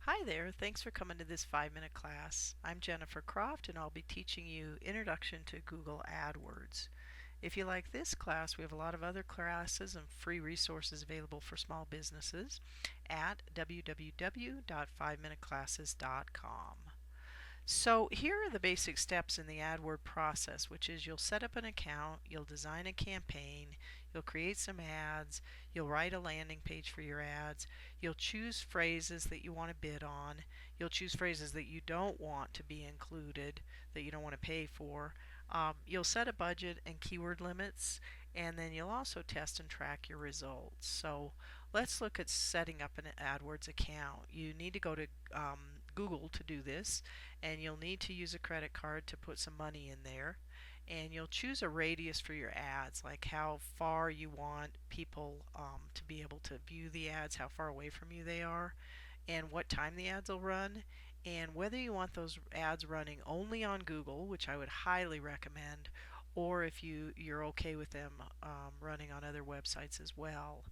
Hi there, thanks for coming to this 5-minute class. I'm Jennifer Croft and I'll be teaching you Introduction to Google AdWords. If you like this class, we have a lot of other classes and free resources available for small businesses at www.5minuteclasses.com. So here are the basic steps in the AdWord process, which is you'll set up an account, you'll design a campaign, you'll create some ads, you'll write a landing page for your ads, you'll choose phrases that you want to bid on, you'll choose phrases that you don't want to be included, that you don't want to pay for. You'll set a budget and keyword limits, and then you'll also test and track your results. So let's look at setting up an AdWords account. You need to go to Google to do this, and you'll need to use a credit card to put some money in there, and you'll choose a radius for your ads, like how far you want people to be able to view the ads, how far away from you they are, and what time the ads will run, and whether you want those ads running only on Google, which I would highly recommend, or if you're okay with them running on other websites as well.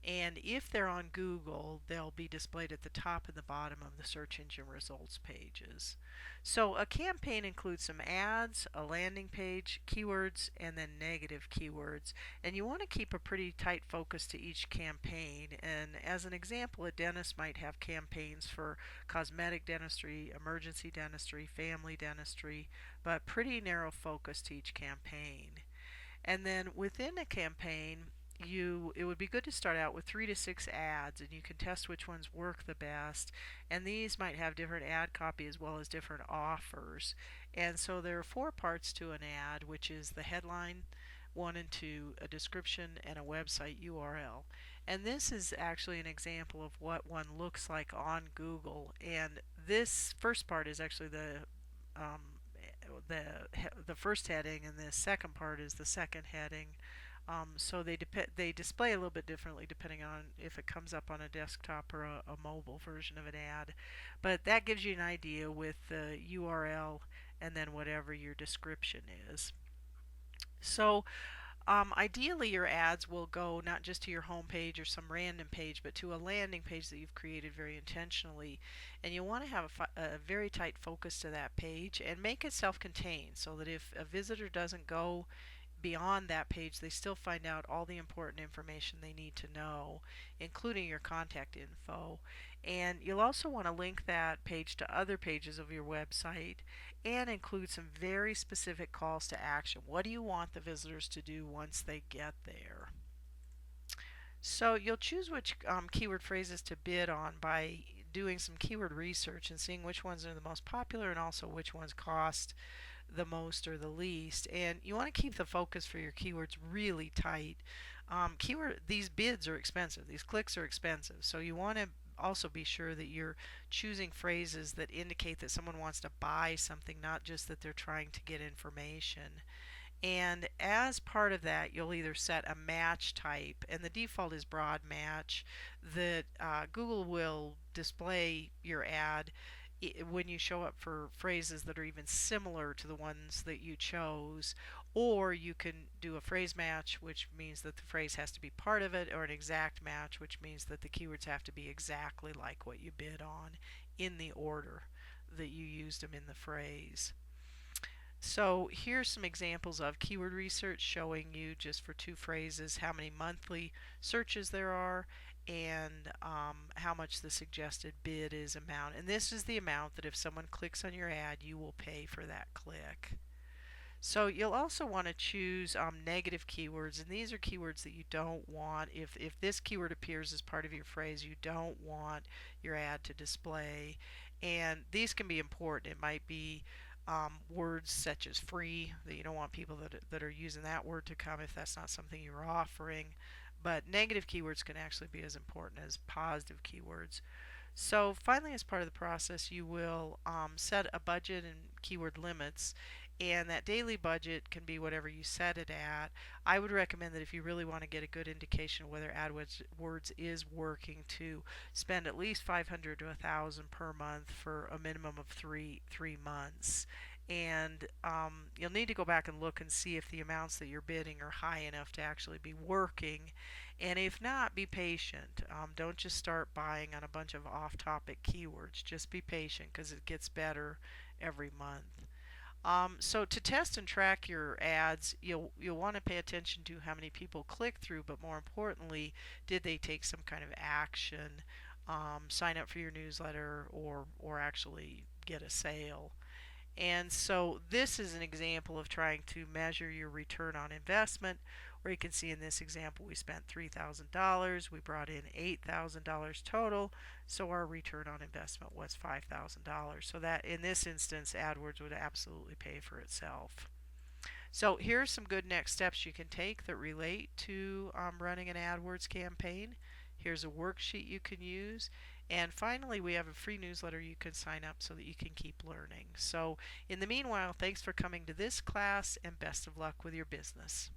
And if they're on Google, they'll be displayed at the top and the bottom of the search engine results pages. So a campaign includes some ads, a landing page, keywords, and then negative keywords. And you want to keep a pretty tight focus to each campaign. And as an example, a dentist might have campaigns for cosmetic dentistry, emergency dentistry, family dentistry, but pretty narrow focus to each campaign. And then within a campaign, it would be good to start out with 3 to 6 ads, and you can test which ones work the best. And these might have different ad copy as well as different offers. And so there are 4 parts to an ad, which is the headline, 1 and 2, a description, and a website URL. And this is actually an example of what one looks like on Google. And this first part is actually um, the the first heading, and the second part is the second heading. So they display a little bit differently depending on if it comes up on a desktop or a mobile version of an ad. But that gives you an idea with the URL and then whatever your description is. So ideally, your ads will go not just to your home page or some random page, but to a landing page that you've created very intentionally. And you want to have a very tight focus to that page and make it self-contained so that if a visitor doesn't go beyond that page, they still find out all the important information they need to know, including your contact info. And you'll also want to link that page to other pages of your website and include some very specific calls to action. What do you want the visitors to do once they get there? So you'll choose which keyword phrases to bid on by doing some keyword research and seeing which ones are the most popular and also which ones cost the most or the least. And you want to keep the focus for your keywords really tight. These bids are expensive. These clicks are expensive. So you want to also be sure that you're choosing phrases that indicate that someone wants to buy something, not just that they're trying to get information. And as part of that, you'll either set a match type, and the default is broad match, that Google will display your ad when you show up for phrases that are even similar to the ones that you chose. Or you can do a phrase match, which means that the phrase has to be part of it, or an exact match, which means that the keywords have to be exactly like what you bid on in the order that you used them in the phrase. So here's some examples of keyword research showing you just for 2 phrases how many monthly searches there are and how much the suggested bid is amount. And this is the amount that if someone clicks on your ad, you will pay for that click. So you'll also want to choose negative keywords, and these are keywords that you don't want. If this keyword appears as part of your phrase, you don't want your ad to display. And these can be important. It might be words such as free, that you don't want people that are using that word to come if that's not something you're offering. But negative keywords can actually be as important as positive keywords. So finally, as part of the process, you will set a budget and keyword limits, and that daily budget can be whatever you set it at. I would recommend that if you really want to get a good indication of whether AdWords is working, to spend at least 500 to 1,000 per month for a minimum of three months. and you'll need to go back and look and see if the amounts that you're bidding are high enough to actually be working. And if not, be patient. Don't just start buying on a bunch of off-topic keywords. Just be patient because it gets better every month. So to test and track your ads, you'll want to pay attention to how many people click through, but more importantly, did they take some kind of action, sign up for your newsletter, or actually get a sale. And so this is an example of trying to measure your return on investment, where you can see in this example we spent $3,000, we brought in $8,000 total, so our return on investment was $5,000. So that in this instance, AdWords would absolutely pay for itself. So here's some good next steps you can take that relate to running an AdWords campaign. Here's a worksheet you can use. And finally, we have a free newsletter you can sign up so that you can keep learning. So in the meanwhile, thanks for coming to this class and best of luck with your business.